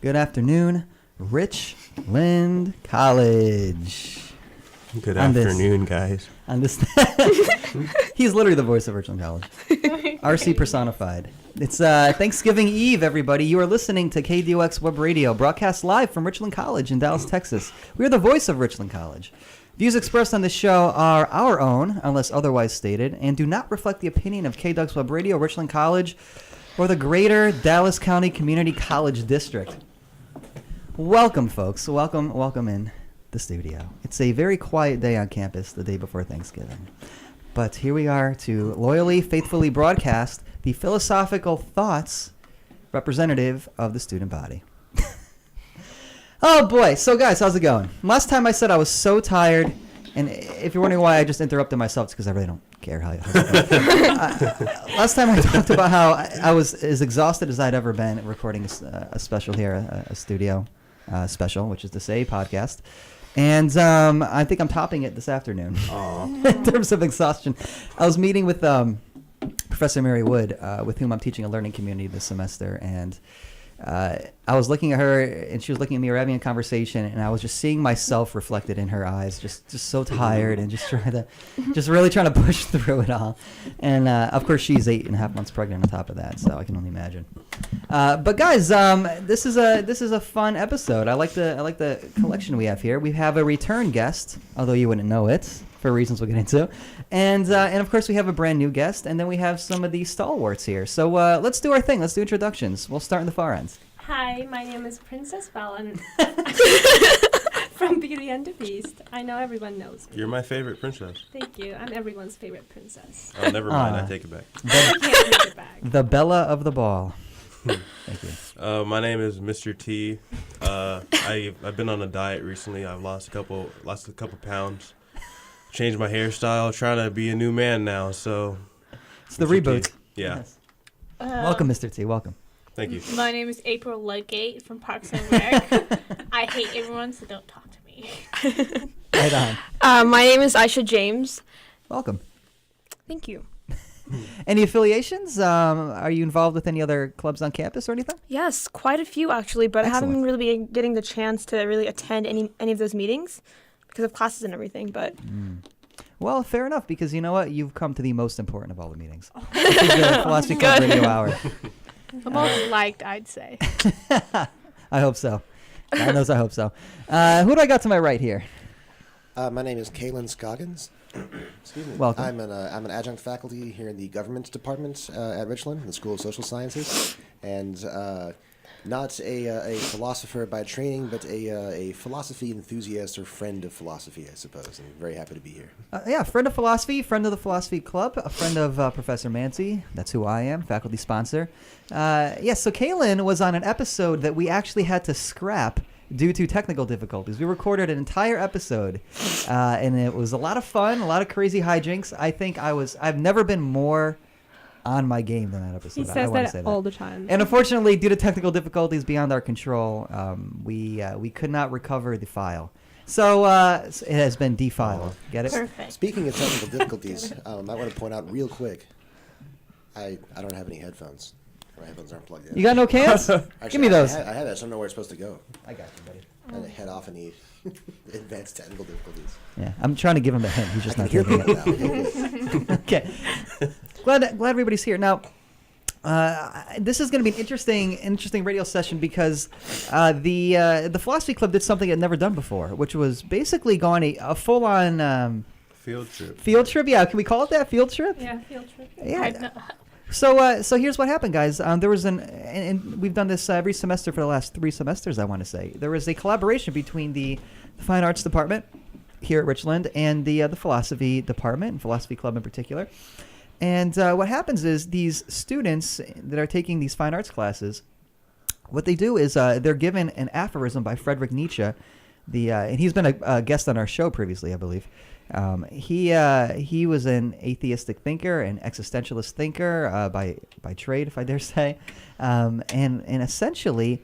Good afternoon, Richland College. Good afternoon, guys. On this, he's literally the voice of Richland College. RC personified. It's Thanksgiving Eve, everybody. You are listening to KDOX Web Radio, broadcast live from Richland College in Dallas, Texas. We are the voice of Richland College. Views expressed on this show are our own, unless otherwise stated, and do not reflect the opinion of KDOX Web Radio, Richland College, or the greater Dallas County Community College District. Welcome, folks. Welcome in the studio. It's a very quiet day on campus the day before Thanksgiving. But here we are to loyally, faithfully broadcast the philosophical thoughts representative of the student body. Oh boy. So guys, how's it going? Last time I said I was so tired, and if you're wondering why I just interrupted myself, it's because I really don't care how's it going. Last time I talked about how I was as exhausted as I'd ever been recording a special here, a studio special, which is to say podcast. And I think I'm topping it this afternoon in terms of exhaustion. I was meeting with Professor Mary Wood, with whom I'm teaching a learning community this semester, and I was looking at her, and she was looking at me. We were having a conversation, and I was just seeing myself reflected in her eyes, just so tired, and just really trying to push through it all. And of course, she's 8.5 months pregnant on top of that, so I can only imagine. But guys, this is a fun episode. I like the collection we have here. We have a return guest, although you wouldn't know it for reasons we'll get into, and of course we have a brand new guest, and then we have some of the stalwarts here. So let's do our thing. Let's do introductions. We'll start in the far end. Hi, my name is Princess Bellen from Beauty and the Beast. I know everyone knows me. You're my favorite princess. Thank you. I'm everyone's favorite princess. Oh, never mind. I take it back. I can't take it back. The Bella of the ball. Thank you. My name is Mr. T. I've been on a diet recently. I've lost a couple pounds. Changed my hairstyle. Trying to be a new man now. So it's the Mr. reboot. T. Yeah. Yes. Welcome, Mr. T. Welcome. Thank you. My name is April Ludgate from Parks and Rec. I hate everyone, so don't talk to me. Right on. My name is Aisha James. Welcome. Thank you. Any affiliations? Are you involved with any other clubs on campus or anything? Yes, quite a few actually, but Excellent. I haven't really been getting the chance to really attend any of those meetings because of classes and everything. But Well, fair enough, because you know what? You've come to the most important of all the meetings. Which is the Philosophy Club Radio Hour. The most liked, I'd say. I hope so. God knows I hope so. Who do I got to my right here? My name is Kaylin Scoggins. Excuse me. Welcome. I'm an adjunct faculty here in the government department at Richland, in the School of Social Sciences, and not a philosopher by training, but a philosophy enthusiast or friend of philosophy, I suppose. I'm very happy to be here. Yeah, friend of philosophy, friend of the Philosophy Club, a friend of Professor Mancy. That's who I am, faculty sponsor. Yes, so Kaylin was on an episode that we actually had to scrap due to technical difficulties. We recorded an entire episode, and it was a lot of fun, a lot of crazy hijinks. I think I've never been more on my game than that episode. He says that all the time. And unfortunately, due to technical difficulties beyond our control, we could not recover the file. So it has been defiled. Get it? Perfect. Speaking of technical difficulties, I want to point out real quick, I don't have any headphones. My headphones aren't plugged in. You got no cans? Actually, Give me those. I had that, so I don't know where it's supposed to go. I got you, buddy. And head off any advanced technical difficulties. Yeah, I'm trying to give him a hint. He's just I not can hear taking it. people now. Okay. Glad everybody's here. Now, this is going to be an interesting radio session because the Philosophy Club did something it had never done before, which was basically gone a full-on Field trip. field trip. Yeah, can we call it that? Field trip? Yeah, field trip. Yeah. So here's what happened, guys. There was and we've done this every semester for the last 3 semesters, I want to say. There was a collaboration between the Fine Arts Department here at Richland and the Philosophy Department, and Philosophy Club in particular. And what happens is these students that are taking these fine arts classes, what they do is they're given an aphorism by Friedrich Nietzsche. And he's been a guest on our show previously, I believe. He was an atheistic thinker, an existentialist thinker by trade, if I dare say, and essentially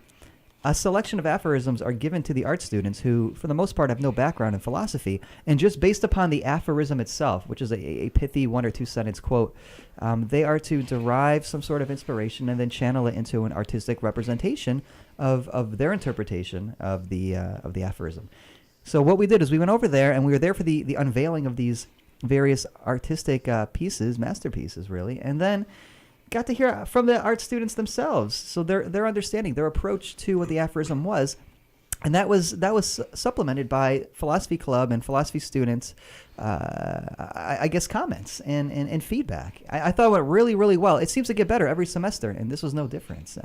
a selection of aphorisms are given to the art students who, for the most part, have no background in philosophy. And just based upon the aphorism itself, which is a pithy 1 or 2 sentence quote, they are to derive some sort of inspiration and then channel it into an artistic representation of their interpretation of the aphorism. So what we did is we went over there, and we were there for the unveiling of these various artistic pieces, masterpieces, really, and then got to hear from the art students themselves. So their understanding, their approach to what the aphorism was, and that was supplemented by philosophy club and philosophy students, I guess, comments and feedback. I thought it went really, really well. It seems to get better every semester, and this was no difference.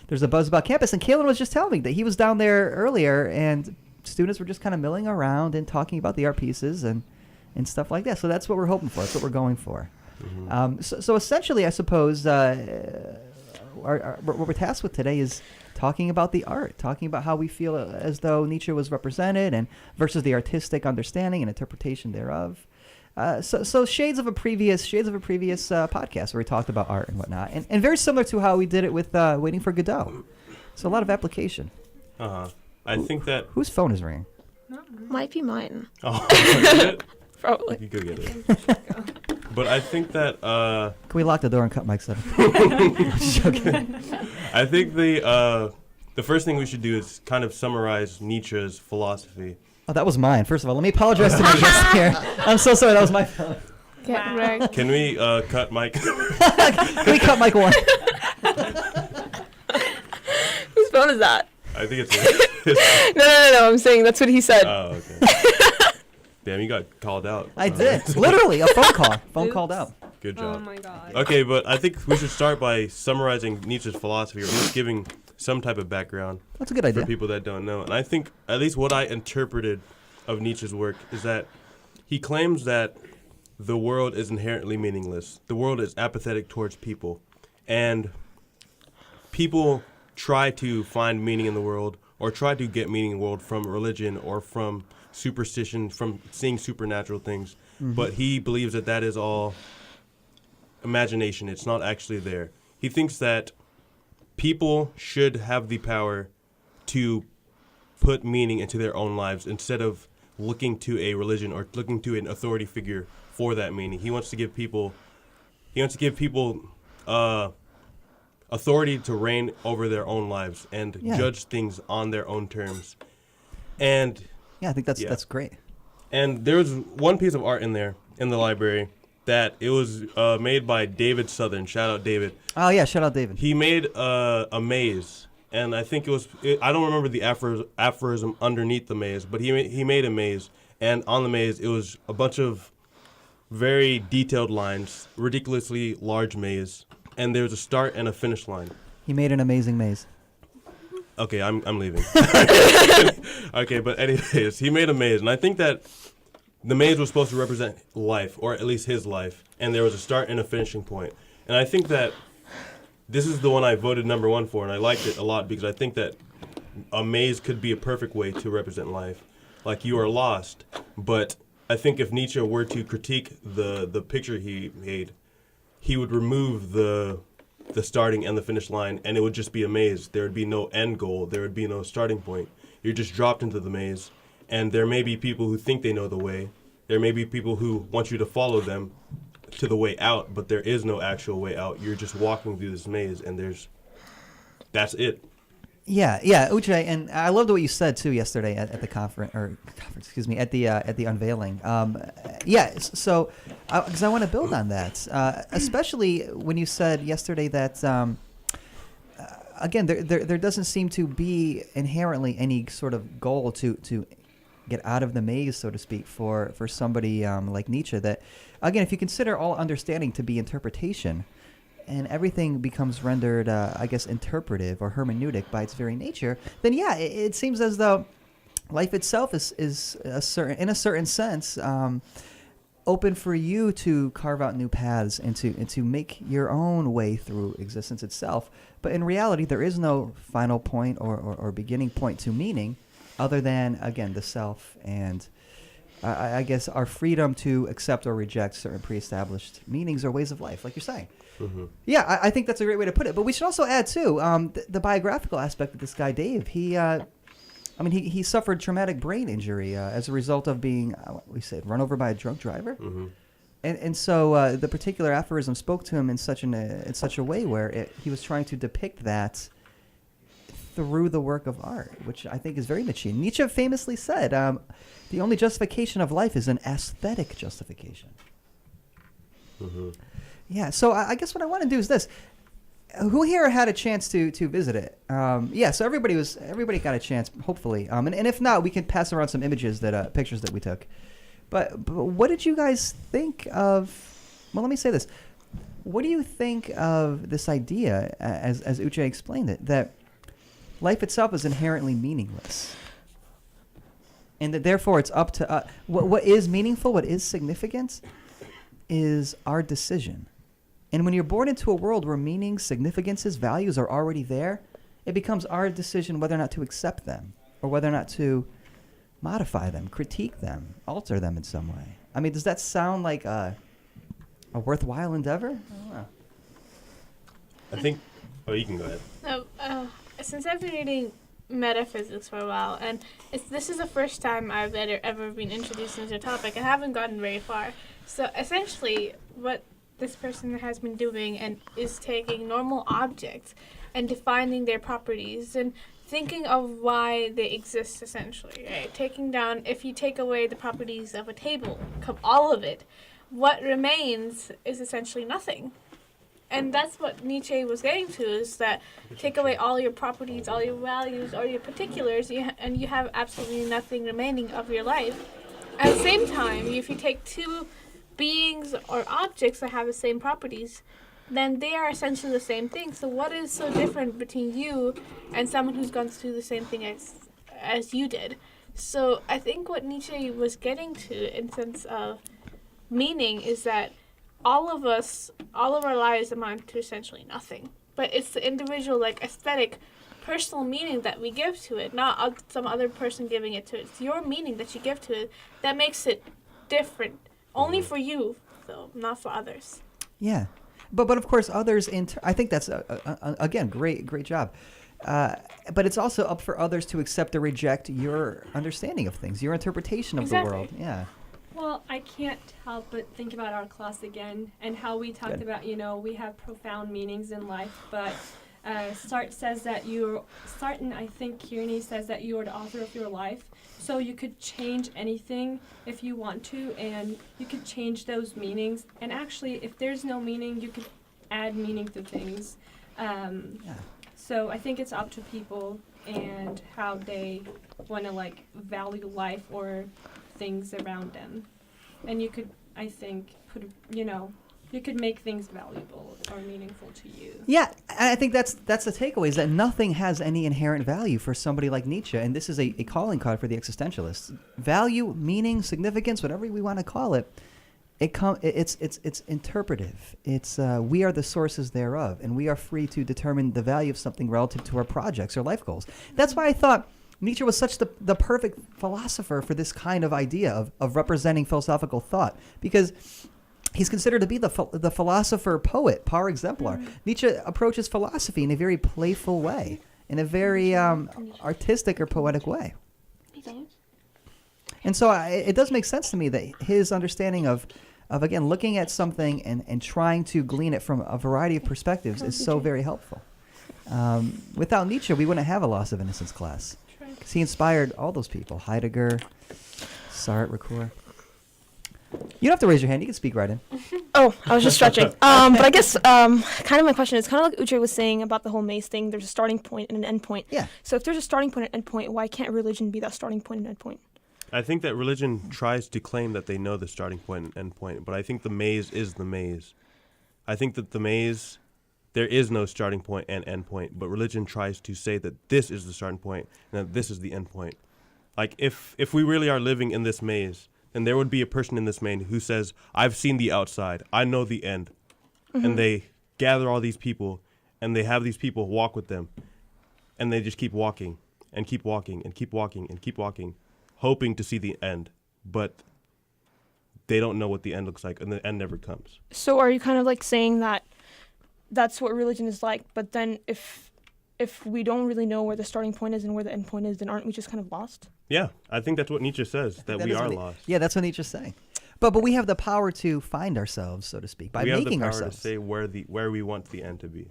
There's a buzz about campus, and Kalen was just telling me that he was down there earlier, and students were just kind of milling around and talking about the art pieces and stuff like that. So that's what we're hoping for. That's what we're going for. Mm-hmm. So essentially, I suppose what we're tasked with today is talking about the art, talking about how we feel as though Nietzsche was represented, and versus the artistic understanding and interpretation thereof. So shades of a previous podcast where we talked about art and whatnot, and very similar to how we did it with Waiting for Godot. So a lot of application. I think that Whose phone is ringing? Might be mine. oh, is it? Probably. You go get it. But I think that Can we lock the door and cut Mike's up? Joking. I think the first thing we should do is kind of summarize Nietzsche's philosophy. Oh, that was mine. First of all, let me apologize to my guest here. I'm so sorry. That was my phone. Get Wow. wrecked. Can we cut Mike? Can we cut Mike one? Whose phone is that? I think it's his. No. I'm saying that's what he said. Oh, okay. Damn, you got called out. I did. Literally, a phone call. Phone called out. Good Oh job. my god. Okay, but I think we should start by summarizing Nietzsche's philosophy, or at least giving some type of background That's a good for idea. people that don't know. And I think at least what I interpreted of Nietzsche's work is that he claims that the world is inherently meaningless. The world is apathetic towards people. And people try to find meaning in the world, or try to get meaning in the world from religion or from superstition, from seeing supernatural things. Mm-hmm. But he believes that that is all imagination. It's not actually there. He thinks that people should have the power to put meaning into their own lives instead of looking to a religion or looking to an authority figure for that meaning. He wants to give people authority to reign over their own lives and Yeah. judge things on their own terms. And Yeah, I think Yeah. that's great. and there's one piece of art in there in the library that it was made by David Southern. Shout out David. Oh yeah, shout out David. He made a maze, and I think I don't remember the aphorism underneath the maze, but he made a maze, and on the maze it was a bunch of very detailed lines, ridiculously large maze, and there was a start and a finish line. He made an amazing maze. Okay, I'm leaving. Okay, but anyways, he made a maze, and I think that the maze was supposed to represent life, or at least his life, and there was a start and a finishing point. And I think that this is the one I voted number 1 for, and I liked it a lot because I think that a maze could be a perfect way to represent life. Like, you are lost, but I think if Nietzsche were to critique the picture he made, he would remove the starting and the finish line, and it would just be a maze. There would be no end goal. There would be no starting point. You're just dropped into the maze, and there may be people who think they know the way. There may be people who want you to follow them to the way out, but there is no actual way out. You're just walking through this maze, and that's it. Yeah, Uche, and I loved what you said too yesterday at the conference, at the unveiling. So because I want to build on that, especially when you said yesterday that again, there doesn't seem to be inherently any sort of goal to get out of the maze, so to speak, for somebody like Nietzsche. That again, if you consider all understanding to be interpretation, and everything becomes rendered, I guess, interpretive or hermeneutic by its very nature, then yeah, it seems as though life itself is in a certain sense, open for you to carve out new paths and to make your own way through existence itself. But in reality, there is no final point or beginning point to meaning, other than, again, the self and I guess our freedom to accept or reject certain pre-established meanings or ways of life, like you're saying. Yeah, I think that's a great way to put it. But we should also add too the biographical aspect of this guy, Dave. He suffered traumatic brain injury as a result of being run over by a drunk driver. And so the particular aphorism spoke to him in such a way where he was trying to depict that through the work of art, which I think is very Nietzschean. Nietzsche famously said, the only justification of life is an aesthetic justification. Yeah, so I guess what I want to do is this. Who here had a chance to visit it? So everybody got a chance, hopefully. And if not, we can pass around some images pictures that we took. But what did you guys think of? Well, let me say this. What do you think of this idea, as Uche explained it, that life itself is inherently meaningless, and that therefore it's up to what is meaningful, what is significant, is our decision. And when you're born into a world where meaning, significances, values are already there, it becomes our decision whether or not to accept them or whether or not to modify them, critique them, alter them in some way. I mean, does that sound like a worthwhile endeavor? I don't know. I think. Oh, you can go ahead. So, since I've been reading metaphysics for a while, and this is the first time I've ever been introduced into a topic, I haven't gotten very far. So essentially, what this person has been doing is taking normal objects and defining their properties and thinking of why they exist, essentially, right? Taking down, if you take away the properties of a table, all of it, what remains is essentially nothing. And that's what Nietzsche was getting to, is that take away all your properties, all your values, all your particulars, and you have absolutely nothing remaining of your life. At the same time, if you take two beings or objects that have the same properties, then they are essentially the same thing. So what is so different between you and someone who's gone through the same thing as you did? So I think what Nietzsche was getting to in sense of meaning is that all of our lives amount to essentially nothing. But it's the individual, aesthetic, personal meaning that we give to it, not some other person giving it to it. It's your meaning that you give to it that makes it different. Only for you, though, not for others. Yeah. But of course, others, I think that's, again, great job. But it's also up for others to accept or reject your understanding of things, your interpretation of the world. Yeah. Well, I can't help but think about our class again and how we talked about, we have profound meanings in life, but Sartre says that I think Kearney says that you are the author of your life. So you could change anything if you want to, and you could change those meanings. And actually, if there's no meaning, you could add meaning to things. So I think it's up to people and how they want to value life or things around them. And you could, I think, you could make things valuable or meaningful to you. Yeah, I think that's the takeaway, is that nothing has any inherent value for somebody like Nietzsche, and this is a calling card for the existentialists. Value, meaning, significance, whatever we want to call it, it's interpretive. It's we are the sources thereof, and we are free to determine the value of something relative to our projects or life goals. That's why I thought Nietzsche was such the perfect philosopher for this kind of idea of representing philosophical thought, because he's considered to be the philosopher poet par exemplar. Nietzsche approaches philosophy in a very playful way, in a very artistic or poetic way. And so it does make sense to me that his understanding of again, looking at something and trying to glean it from a variety of perspectives is so very helpful. Without Nietzsche, we wouldn't have a loss of innocence class, because he inspired all those people, Heidegger, Sartre, Ricoeur. You don't have to raise your hand. You can speak right in. Oh, I was just stretching. But I guess kind of my question is kind of like Uche was saying about the whole maze thing. There's a starting point and an end point. Yeah. So if there's a starting point and end point, why can't religion be that starting point and end point? I think that religion tries to claim that they know the starting point and end point, but I think the maze is the maze. I think that the maze, there is no starting point and end point, but religion tries to say that this is the starting point and that this is the end point. Like, if we really are living in this maze, then there would be a person in this maze who says, I've seen the outside, I know the end. Mm-hmm. And they gather all these people, and they have these people walk with them, and they just keep walking, and keep walking, and keep walking, and keep walking, hoping to see the end, but they don't know what the end looks like, and the end never comes. So are you kind of like saying that that's what religion is like. But then if we don't really know where the starting point is and where the end point is, then aren't we just kind of lost? Yeah, I think that's what Nietzsche says, that we is are what lost. Yeah, that's what Nietzsche's saying. But we have the power to find ourselves, so to speak, by we have making the power ourselves. to say where we want the end to be,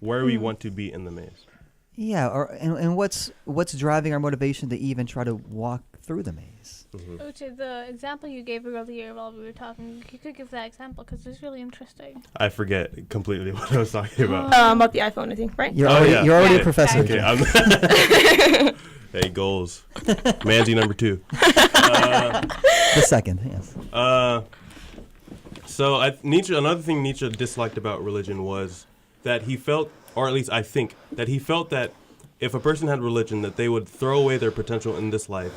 where we want to be in the maze. Yeah, and what's driving our motivation to even try to walk through the maze? Uche, the example you gave earlier while we were talking, you could give that example because it's really interesting. I forget completely what I was talking about. About the iPhone, I think, right? You're already Yeah. a professor. Okay, Jim. hey, goals. Manzi number 2. The second, yes. So another thing Nietzsche disliked about religion was that he felt, or at least I think, that he felt that if a person had religion, that they would throw away their potential in this life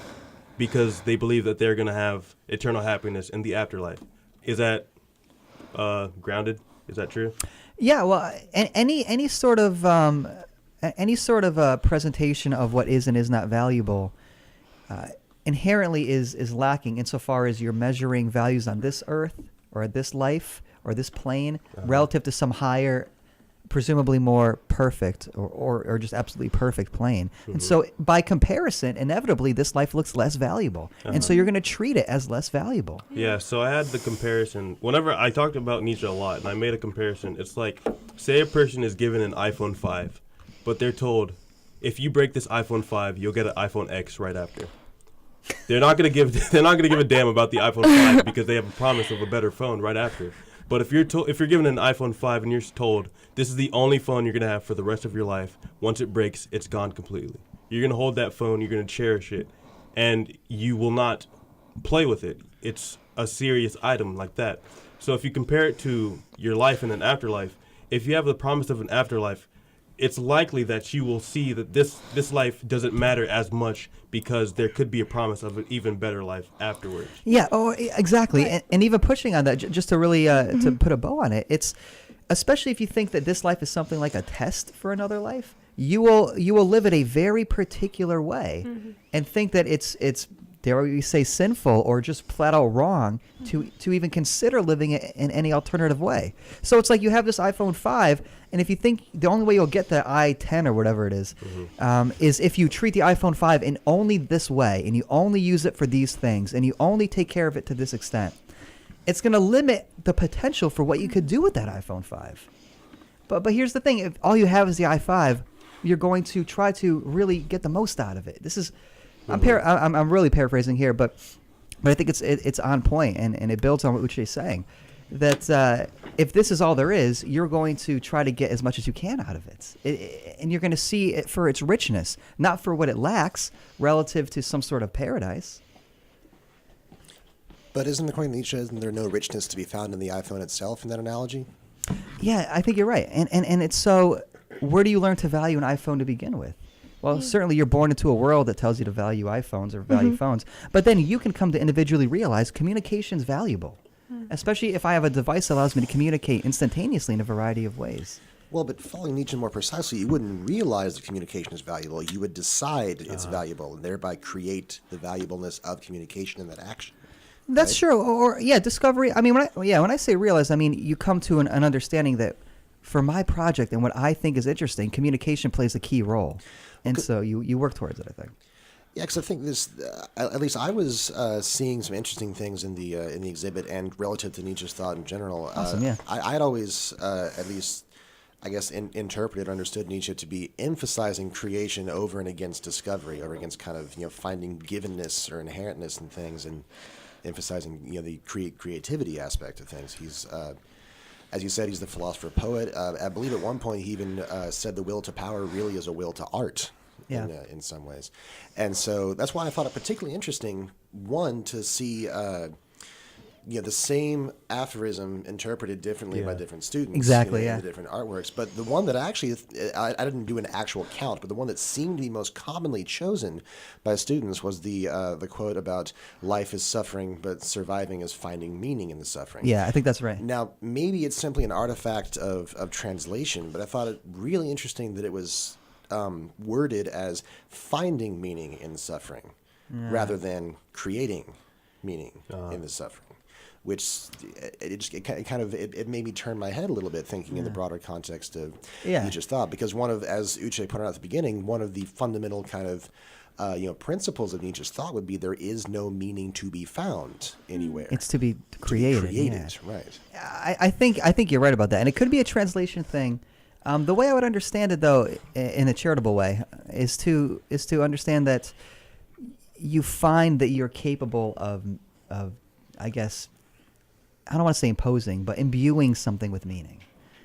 because they believe that they're going to have eternal happiness in the afterlife. Is that grounded? Is that true? Yeah, well, any sort of presentation of what is and is not valuable inherently is lacking insofar as you're measuring values on this earth or this life or this plane relative to some higher, presumably more perfect or just absolutely perfect plane. And so by comparison, inevitably, this life looks less valuable. And so you're going to treat it as less valuable. Yeah, so I had the comparison. Whenever I talked about Nietzsche a lot, and I made a comparison, it's like, say a person is given an iPhone 5, but they're told, if you break this iPhone 5, you'll get an iPhone X right after. They're not gonna give a damn about the iPhone 5 because they have a promise of a better phone right after. But if you're given an iPhone 5 and you're told this is the only phone you're gonna have for the rest of your life, once it breaks, it's gone completely. You're gonna hold that phone, you're gonna cherish it, and you will not play with it. It's a serious item like that. So if you compare it to your life in an afterlife, if you have the promise of an afterlife, it's likely that you will see that this life doesn't matter as much because there could be a promise of an even better life afterwards. Yeah, exactly. Right. And even pushing on that, just to really to put a bow on it, it's especially if you think that this life is something like a test for another life, you will live it a very particular way and think that it's dare we say sinful or just flat out wrong to even consider living it in any alternative way. So it's like you have this iPhone 5, and if you think the only way you'll get the i10 or whatever it is if you treat the iPhone 5 in only this way, and you only use it for these things, and you only take care of it to this extent, it's going to limit the potential for what you could do with that iPhone 5. But here's the thing: if all you have is the i5, you're going to try to really get the most out of it. This is I'm really paraphrasing here, but I think it's on point, and it builds on what Uche is saying, that if this is all there is, you're going to try to get as much as you can out of it, and you're going to see it for its richness, not for what it lacks relative to some sort of paradise. But according to Nietzsche, isn't there no richness to be found in the iPhone itself in that analogy? Yeah, I think you're right, and it's so. Where do you learn to value an iPhone to begin with? Well, certainly you're born into a world that tells you to value iPhones or value phones. But then you can come to individually realize communication's valuable, especially if I have a device that allows me to communicate instantaneously in a variety of ways. Well, but following Nietzsche more precisely, you wouldn't realize that communication is valuable. You would decide it's valuable and thereby create the valuableness of communication in that action. That's right? true. Or discovery. I mean, when I say realize, I mean you come to an understanding that for my project and what I think is interesting, communication plays a key role. And so you work towards it, I think. Yeah, because I think this, at least I was seeing some interesting things in the exhibit and relative to Nietzsche's thought in general. Awesome, yeah. I had always, at least, I guess, interpreted or understood Nietzsche to be emphasizing creation over and against discovery, over against kind of, finding givenness or inherentness in things and emphasizing, the creativity aspect of things. He's, as you said, he's the philosopher poet. I believe at one point he even said the will to power really is a will to art. Yeah. In some ways. And so that's why I thought it particularly interesting, one, to see the same aphorism interpreted differently by different students. Exactly, in the different artworks. But the one that actually, I didn't do an actual count, but the one that seemed to be most commonly chosen by students was the quote about life is suffering, but surviving is finding meaning in the suffering. Yeah, I think that's right. Now, maybe it's simply an artifact of translation, but I thought it really interesting that it was worded as finding meaning in suffering rather than creating meaning in the suffering. which it made me turn my head a little bit, thinking in the broader context of Nietzsche's thought, because as Uche pointed out at the beginning, one of the fundamental kind of principles of Nietzsche's thought would be there is no meaning to be found anywhere. It's to be created. Right. I think you're right about that, and it could be a translation thing. The way I would understand it, though, in a charitable way, is to understand that you find that you're capable of I guess, I don't want to say imposing, but imbuing something with meaning.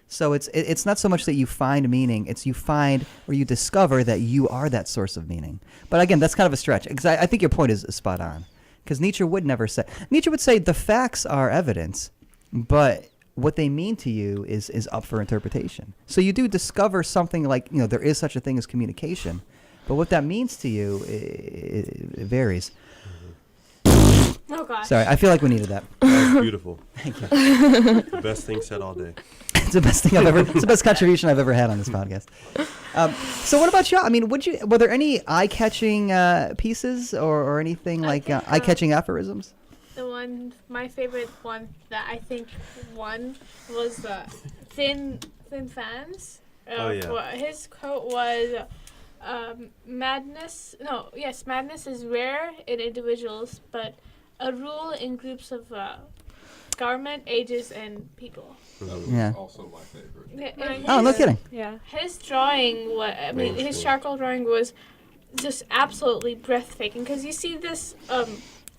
So it's not so much that you find meaning; it's you find or you discover that you are that source of meaning. But again, that's kind of a stretch, because I think your point is spot on. Because Nietzsche would never say the facts are evidence, but what they mean to you is up for interpretation. So you do discover something like, there is such a thing as communication, but what that means to you, it varies. Oh gosh. Sorry, I feel like we needed that. That was beautiful. Thank you. The best thing said all day. It's the best thing it's the best contribution I've ever had on this podcast. So what about you? I mean, were there any eye-catching pieces or anything like eye-catching aphorisms? My favorite one that I think won was the Thin Fans. His quote was, madness is rare in individuals, but a rule in groups of government, ages, and people. That was also my favorite. Oh, no kidding. Yeah. His drawing, his charcoal drawing was just absolutely breathtaking, because you see this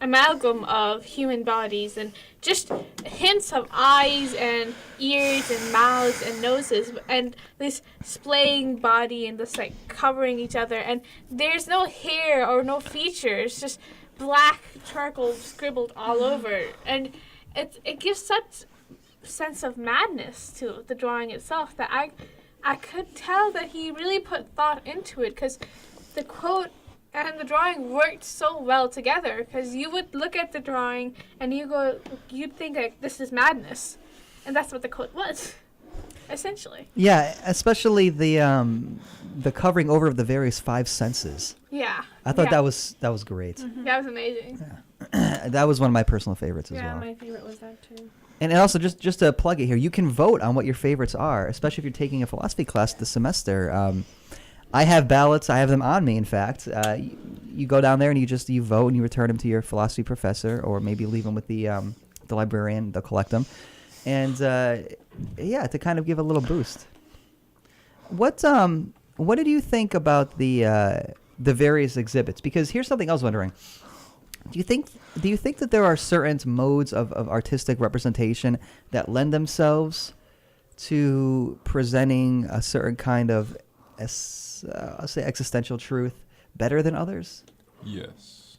amalgam of human bodies and just hints of eyes and ears and mouths and noses and this splaying body and this like covering each other, and there's no hair or no features, just black charcoal scribbled all over, and it gives such sense of madness to the drawing itself that I could tell that he really put thought into it, because the quote and the drawing worked so well together, because you would look at the drawing and you'd think like, this is madness, and that's what the quote was, essentially. Yeah, especially the covering over of the various five senses. Yeah. I thought that was great. Mm-hmm. That was amazing. Yeah. That was one of my personal favorites as well. Yeah, my favorite was that too. And also, just to plug it here, you can vote on what your favorites are, especially if you're taking a philosophy class this semester. I have ballots. I have them on me, in fact. You go down there and you vote and you return them to your philosophy professor, or maybe leave them with the librarian. They'll collect them. And, to kind of give a little boost. What did you think about the various exhibits? Because here's something I was wondering. Do you think that there are certain modes of artistic representation that lend themselves to presenting a certain kind of, I'll say, existential truth better than others? Yes.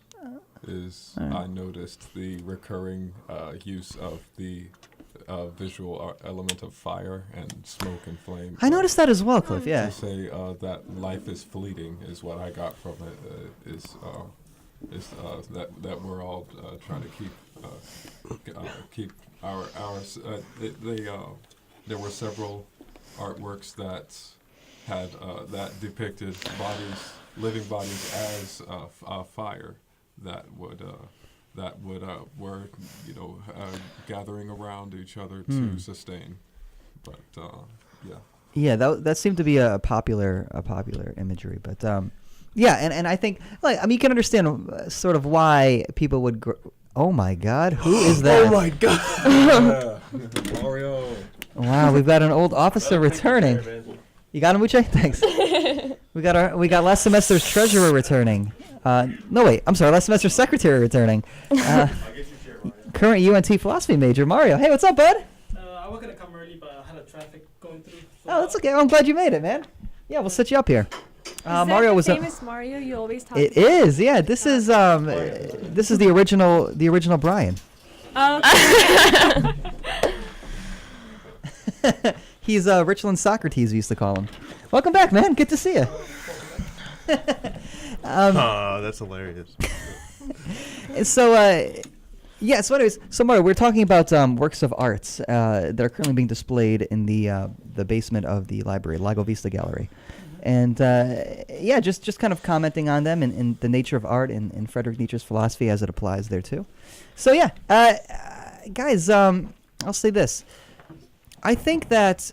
I noticed the recurring use of the visual element of fire and smoke and flame. I noticed that as well, Cliff, yeah. To say that life is fleeting is what I got from it, is that we're all trying to keep our there were several artworks that had that depicted living bodies as fire that were gathering around each other to sustain, but yeah, that seemed to be a popular imagery, but and I think, you can understand sort of why people would oh my God, who is that? Oh my God. Mario. Wow, we've got an old officer returning. You got him, Uche? Thanks. We got last semester's treasurer returning. No, wait, I'm sorry, last semester's secretary returning. Current UNT philosophy major, Mario. Hey, what's up, bud? I was going to come early, but I had a traffic going through. So that's okay. I'm glad you made it, man. Yeah, we'll set you up here. Mario was famous Mario you always talk It about? is, yeah. This is the original Brian. Oh, okay. He's Richland Socrates, we used to call him. Welcome back, man. Good to see you. That's hilarious. So anyways, Mario, we're talking about works of art that are currently being displayed in the basement of the library, Lago Vista Gallery. And just kind of commenting on them and the nature of art and Friedrich Nietzsche's philosophy as it applies there too. So guys, I'll say this. I think it's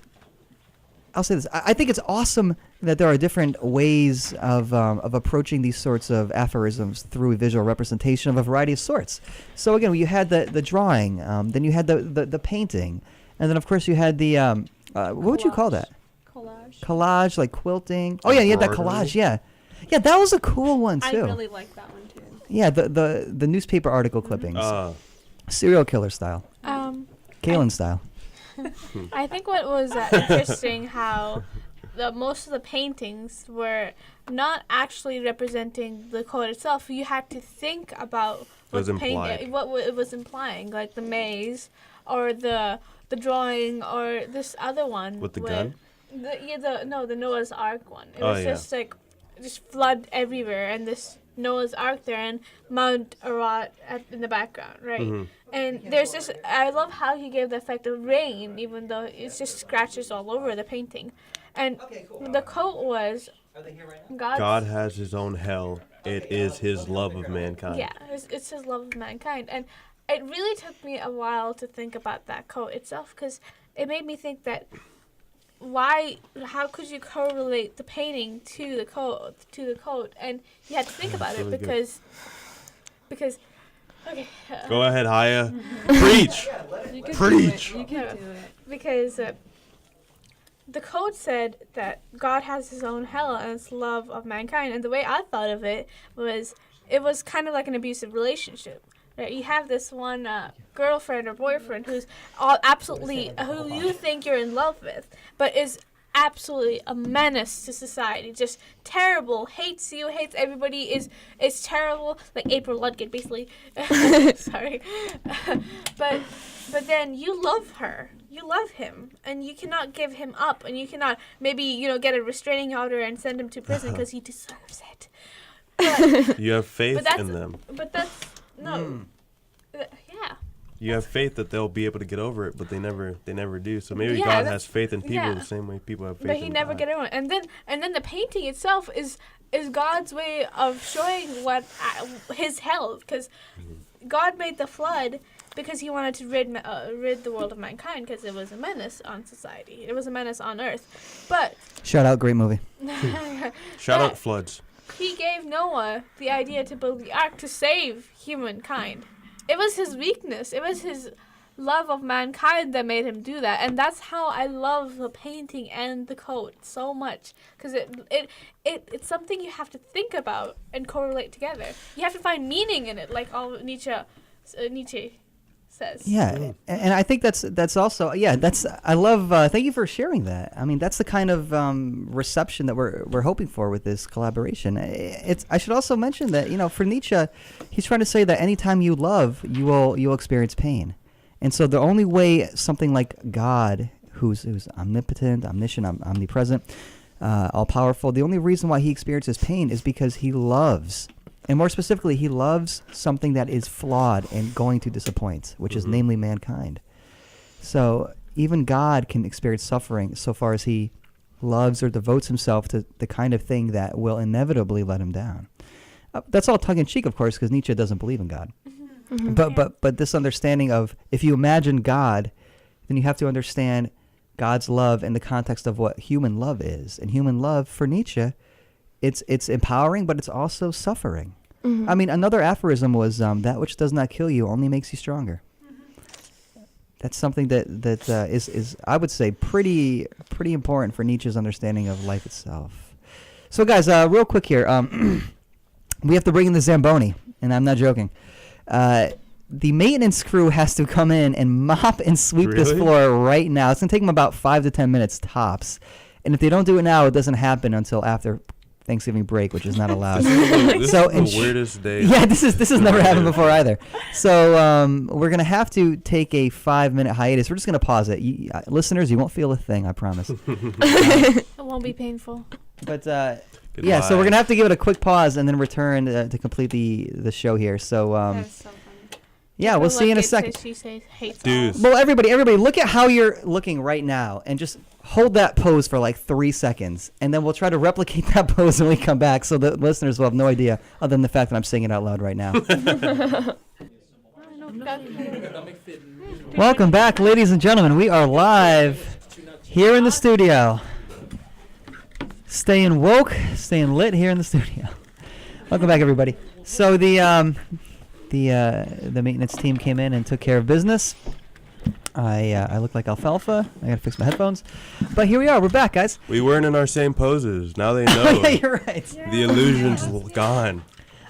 awesome that there are different ways of approaching these sorts of aphorisms through a visual representation of a variety of sorts. So again, you had the drawing, then you had the painting, and then of course you had the what would you call that? Collage, like quilting. Oh yeah, you had that collage. Yeah, that was a cool one too. I really like that one too. Yeah, the newspaper article clippings, serial killer style, Kalen style. I think what was interesting how most of the paintings were not actually representing the code itself. You had to think about what it was implying, like the maze or the drawing or this other one with the gun. The Noah's Ark one. It was just like flood everywhere and this Noah's Ark there and Mount Ararat in the background, right? Mm-hmm. And there's this. I love how he gave the effect of rain, even though it's just scratches all over the painting. And the quote was, God has his own hell. It is his love of mankind. Yeah, it's his love of mankind. And it really took me a while to think about that quote itself, because it made me think that how could you correlate the painting to the quote? And you had to think about it because okay. Go ahead, Haya. Preach. Preach. You can do it. Because the code said that God has his own hell and it's love of mankind. And the way I thought of it was kind of like an abusive relationship. Right? You have this one girlfriend or boyfriend who's who you think you're in love with, but is absolutely a menace to society. Just terrible, hates you, hates everybody, is terrible, like April Ludgate, basically. Sorry. But then you love her. You love him, and you cannot give him up, and you cannot maybe get a restraining order and send him to prison because he deserves it. But, you have faith in them. But that's no. Yeah. You have faith that they'll be able to get over it, but they never do. So maybe God has faith in people the same way people have faith in God. But he never get over it. And then the painting itself is God's way of showing what his hell, because God made the flood because he wanted to rid the world of mankind, because it was a menace on society. It was a menace on earth. But shout out, great movie. Shout out floods. He gave Noah the idea to build the ark to save humankind. It was his weakness. It was his love of mankind that made him do that. And that's how I love the painting and the quote so much. Because it's something you have to think about and correlate together. You have to find meaning in it, like all Nietzsche says. Yeah, and I think that's also I love. Thank you for sharing that. I mean, that's the kind of reception that we're hoping for with this collaboration. I should also mention that for Nietzsche, he's trying to say that anytime you love, you'll experience pain, and so the only way something like God, who's omnipotent, omniscient, omnipresent, all powerful, the only reason why he experiences pain is because he loves. And more specifically, he loves something that is flawed and going to disappoint, which is namely mankind. So even God can experience suffering so far as he loves or devotes himself to the kind of thing that will inevitably let him down. That's all tongue-in-cheek, of course, because Nietzsche doesn't believe in God. Mm-hmm. But this understanding of, if you imagine God, then you have to understand God's love in the context of what human love is. And human love, for Nietzsche, it's empowering, but it's also suffering. Mm-hmm. I mean, another aphorism was that which does not kill you only makes you stronger. Mm-hmm. That's something that is I would say pretty important for Nietzsche's understanding of life itself. So guys, real quick here, we have to bring in the Zamboni, and I'm not joking. The maintenance crew has to come in and mop and sweep this floor right now. It's gonna take them about 5 to 10 minutes tops, and if they don't do it now, it doesn't happen until after Thanksgiving break, which is not allowed. This is the weirdest day. Yeah, this has never happened before either. So we're gonna have to take a 5-minute hiatus. We're just gonna pause it. Listeners, you won't feel a thing, I promise. It won't be painful. But yeah, so we're gonna have to give it a quick pause and then return to complete the show here. So That's so funny. yeah, we'll see you in a second. Dudes. Well, everybody, look at how you're looking right now, and just hold that pose for like 3 seconds, and then we'll try to replicate that pose when we come back, so the listeners will have no idea, other than the fact that I'm saying it out loud right now. Welcome back, ladies and gentlemen. We are live here in the studio. Staying woke, staying lit here in the studio. Welcome back, everybody. So the maintenance team came in and took care of business. I look like alfalfa. I gotta fix my headphones. But here we are. We're back, guys. We weren't in our same poses. Now they know. Oh, yeah, you're right. The illusion's gone.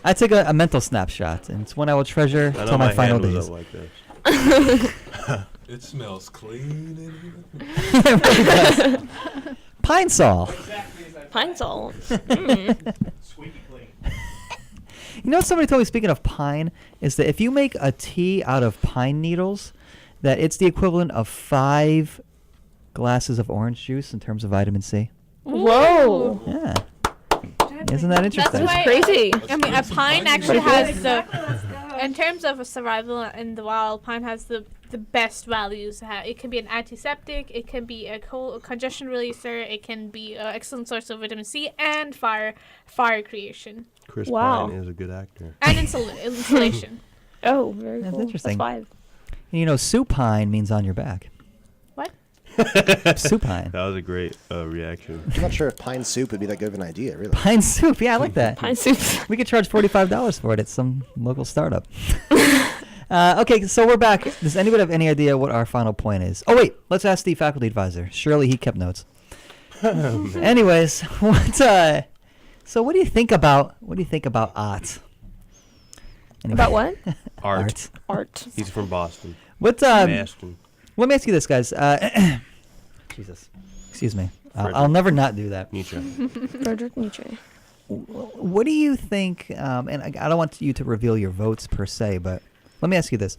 I took a mental snapshot, and it's one I will treasure until my final hand days. was up like this. It smells clean in here. It really does. Pine Sol. Pine Sol. Squeaky clean. You know what somebody told me, speaking of pine, is that if you make a tea out of pine needles, that it's the equivalent of 5 glasses of orange juice in terms of vitamin C. Whoa. Yeah. Isn't that interesting? That's why, Crazy. I mean, a pine actually has Exactly, the, let's go. in terms of survival in the wild, pine has the best values to have. It can be an antiseptic, it can be a congestion releaser, it can be an excellent source of vitamin C and fire creation. Chris Wow. Pine is a good actor. And insulation. Oh, very That's cool. interesting. That's 5. And you know, supine means on your back. What? Supine. That was a great reaction. I'm not sure if pine soup would be that good of an idea, really. Pine soup. Yeah, I like that. Pine soup. We could charge $45 for it at some local startup. Okay, so we're back. Does anybody have any idea what our final point is? Oh, wait. Let's ask the faculty advisor. Surely he kept notes. Anyways, so what do you think about art? Anyway. About what? Art. Art. He's from Boston. What? Boston. Let me ask you this, guys. Jesus. Excuse me. I'll never not do that. Nietzsche. Friedrich Nietzsche. What do you think, and I don't want you to reveal your votes per se, but let me ask you this.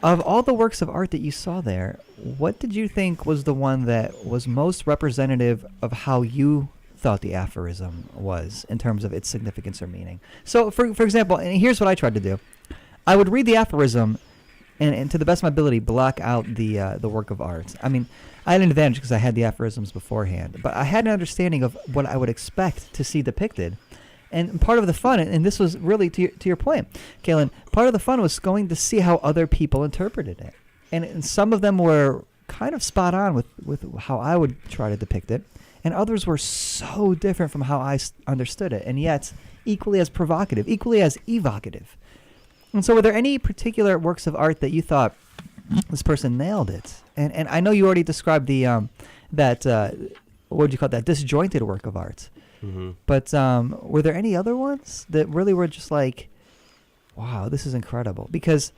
Of all the works of art that you saw there, what did you think was the one that was most representative of how you thought the aphorism was in terms of its significance or meaning? So, for example, and here's what I tried to do. I would read the aphorism and to the best of my ability, block out the work of art. I mean, I had an advantage because I had the aphorisms beforehand, but I had an understanding of what I would expect to see depicted. And part of the fun, and this was really to your point, Kaylin, part of the fun was going to see how other people interpreted it. And some of them were kind of spot on with how I would try to depict it, and others were so different from how I understood it, and yet equally as provocative, equally as evocative. And so were there any particular works of art that you thought, this person nailed it? And I know you already described the what would you call it, that disjointed work of art. Mm-hmm. But were there any other ones that really were just like, wow, this is incredible? Because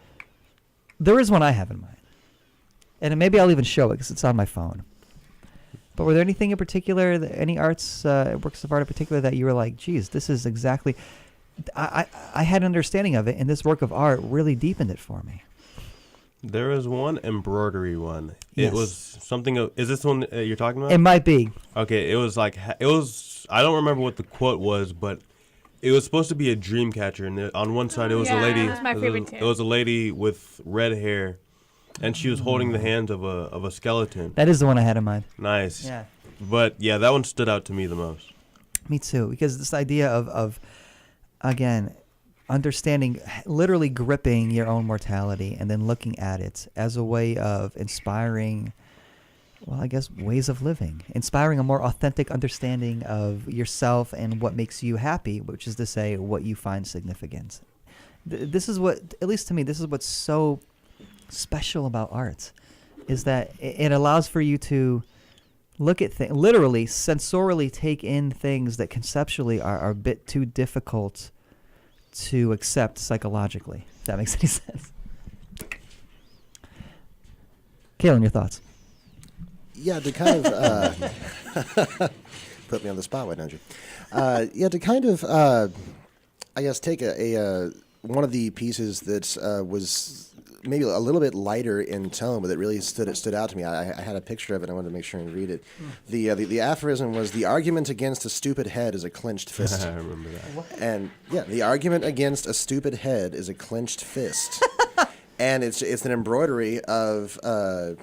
there is one I have in mind. And maybe I'll even show it because it's on my phone. But were there anything in particular, any works of art in particular that you were like, geez, this is exactly... I had an understanding of it, and this work of art really deepened it for me. There was one embroidery one. Yes. It was something of... Is this the one you're talking about? It might be. Okay, it was like... I don't remember what the quote was, but it was supposed to be a dream catcher. And on one side, it was a lady... That's my favorite too. It was a lady with red hair, and she was holding the hands of a skeleton. That is the one I had in mind. Nice. Yeah. But, yeah, that one stood out to me the most. Me too, because this idea of again, understanding, literally gripping your own mortality and then looking at it as a way of inspiring, well, I guess, ways of living, inspiring a more authentic understanding of yourself and what makes you happy, which is to say, what you find significant. This is what, at least to me, this is what's so special about art, is that it allows for you to look at things, literally, sensorially take in things that conceptually are a bit too difficult to accept psychologically, if that makes any sense. Kaylin, your thoughts? Yeah, to kind of put me on the spot, why don't you? Yeah, to kind of, I guess, take a one of the pieces that was maybe a little bit lighter in tone, but it really stood out to me. I had a picture of it. I wanted to make sure and read it. The aphorism was, "The argument against a stupid head is a clenched fist." I remember that. And yeah, the argument against a stupid head is a clenched fist. And it's an embroidery of a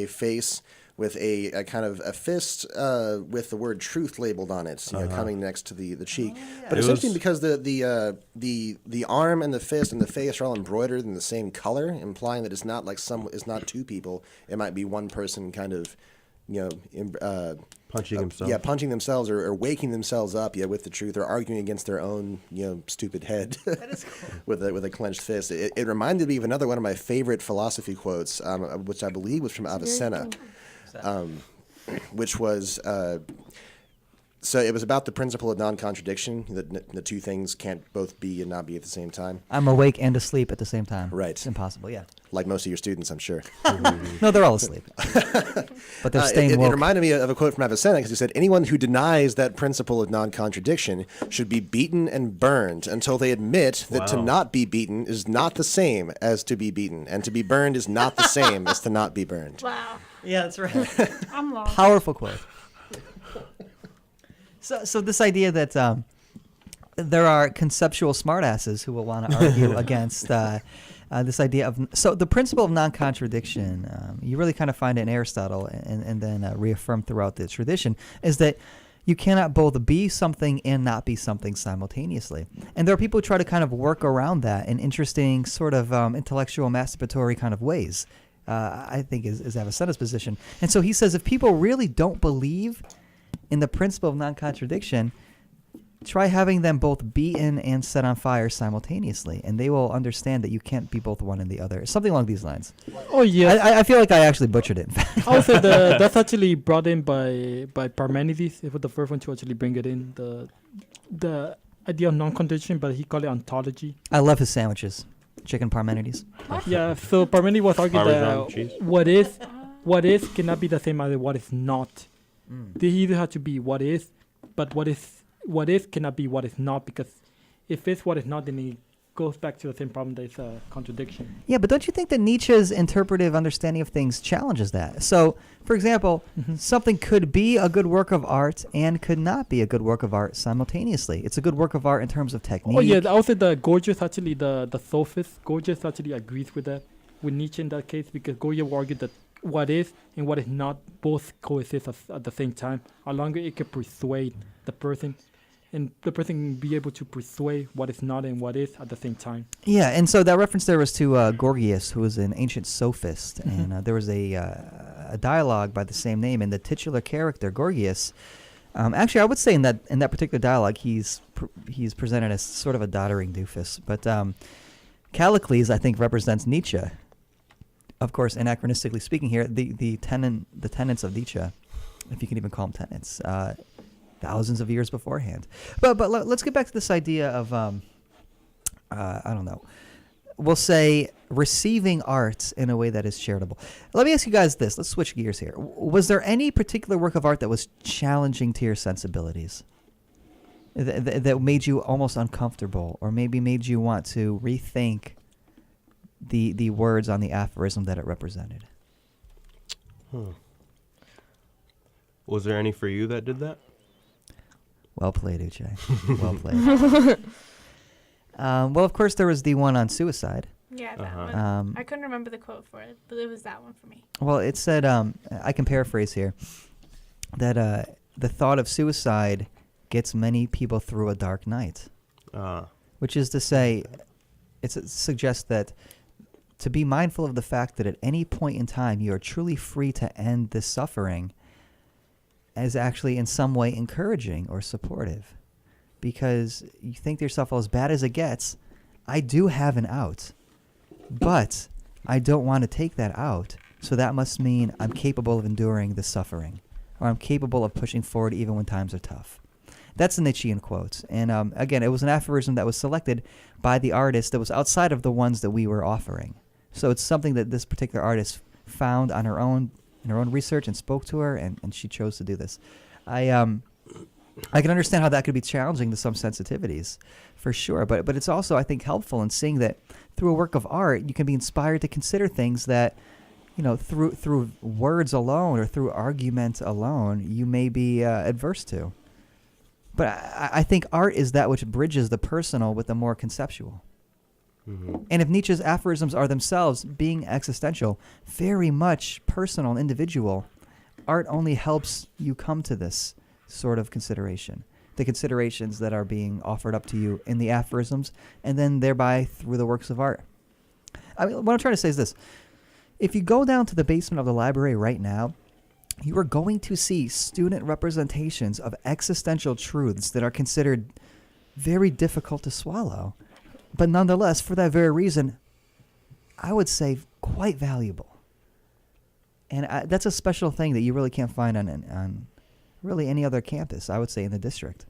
face with a kind of a fist with the word truth labeled on it, coming next to the cheek. But it's interesting because the arm and the fist and the face are all embroidered in the same color, implying that it's not like it's not two people. It might be one person kind of, punching himself. Yeah, punching themselves or waking themselves up, with the truth, or arguing against their own, stupid head. That is cool. with a clenched fist. It reminded me of another one of my favorite philosophy quotes, which I believe was from Avicenna, which was. So it was about the principle of non-contradiction, that the two things can't both be and not be at the same time. I'm awake and asleep at the same time. Right. It's impossible, yeah. Like most of your students, I'm sure. No, they're all asleep. But they're staying woke. It reminded me of a quote from Avicenna, because he said, anyone who denies that principle of non-contradiction should be beaten and burned until they admit that to not be beaten is not the same as to be beaten, and to be burned is not the same as to not be burned. Wow. Yeah, that's right. I'm lost. Powerful quote. So this idea that there are conceptual smartasses who will want to argue against this idea of... So the principle of non-contradiction, you really kind of find it in Aristotle and then reaffirmed throughout the tradition, is that you cannot both be something and not be something simultaneously. And there are people who try to kind of work around that in interesting sort of intellectual masturbatory kind of ways, I think is Avicenna's position. And so he says if people really don't believe in the principle of non-contradiction, try having them both beaten and set on fire simultaneously, and they will understand that you can't be both one and the other. Something along these lines. Oh, yeah. I feel like I actually butchered it. I would say that's actually brought in by Parmenides. It was the first one to actually bring it in, the idea of non-contradiction, but he called it ontology. I love his sandwiches. Chicken Parmenides. Yeah, so Parmenides was arguing Parmesan cheese. that what is cannot be the same as what is not. They either have to be what is, but what is cannot be what is not, because if it's what is not, then it goes back to the same problem. There's a contradiction. Yeah, but don't you think that Nietzsche's interpretive understanding of things challenges that? So, for example, something could be a good work of art and could not be a good work of art simultaneously. It's a good work of art in terms of technique. Oh yeah, also the Gorgias actually, the sophist Gorgias actually agrees with that, with Nietzsche in that case, because Gorgias will argue that what is and what is not both coexist at the same time. As long as it can persuade the person, and the person can be able to persuade what is not and what is at the same time. Yeah, and so that reference there was to Gorgias, who was an ancient sophist, and there was a dialogue by the same name, and the titular character Gorgias. Actually, I would say in that particular dialogue, he's presented as sort of a doddering doofus, but Callicles, I think, represents Nietzsche. Of course, anachronistically speaking here, the tenets of Nietzsche, if you can even call them tenets, thousands of years beforehand. But let's get back to this idea of, I don't know, we'll say receiving art in a way that is charitable. Let me ask you guys this. Let's switch gears here. Was there any particular work of art that was challenging to your sensibilities? That made you almost uncomfortable, or maybe made you want to rethink the words on the aphorism that it represented? Was there any for you that did that? Well played, Uche. Well played. Well, of course, there was the one on suicide. Yeah, that one. I couldn't remember the quote for it, but it was that one for me. Well, it said, I can paraphrase here, that the thought of suicide gets many people through a dark night. Which is to say, it suggests that to be mindful of the fact that at any point in time you are truly free to end this suffering is actually in some way encouraging or supportive. Because you think to yourself, well, as bad as it gets, I do have an out. But I don't want to take that out, so that must mean I'm capable of enduring the suffering, or I'm capable of pushing forward even when times are tough. That's the Nietzschean quote. And again, it was an aphorism that was selected by the artist that was outside of the ones that we were offering. So it's something that this particular artist found on her own, in her own research, and spoke to her, and she chose to do this. I can understand how that could be challenging to some sensitivities, for sure. But it's also, I think, helpful in seeing that through a work of art, you can be inspired to consider things that, you know, through words alone or through argument alone, you may be adverse to. But I think art is that which bridges the personal with the more conceptual. Mm-hmm. And if Nietzsche's aphorisms are themselves, being existential, very much personal and individual, art only helps you come to this sort of consideration. The considerations that are being offered up to you in the aphorisms, and then thereby through the works of art. I mean, what I'm trying to say is this. If you go down to the basement of the library right now, you are going to see student representations of existential truths that are considered very difficult to swallow. But nonetheless, for that very reason, I would say quite valuable. And that's a special thing that you really can't find on really any other campus, I would say, in the district.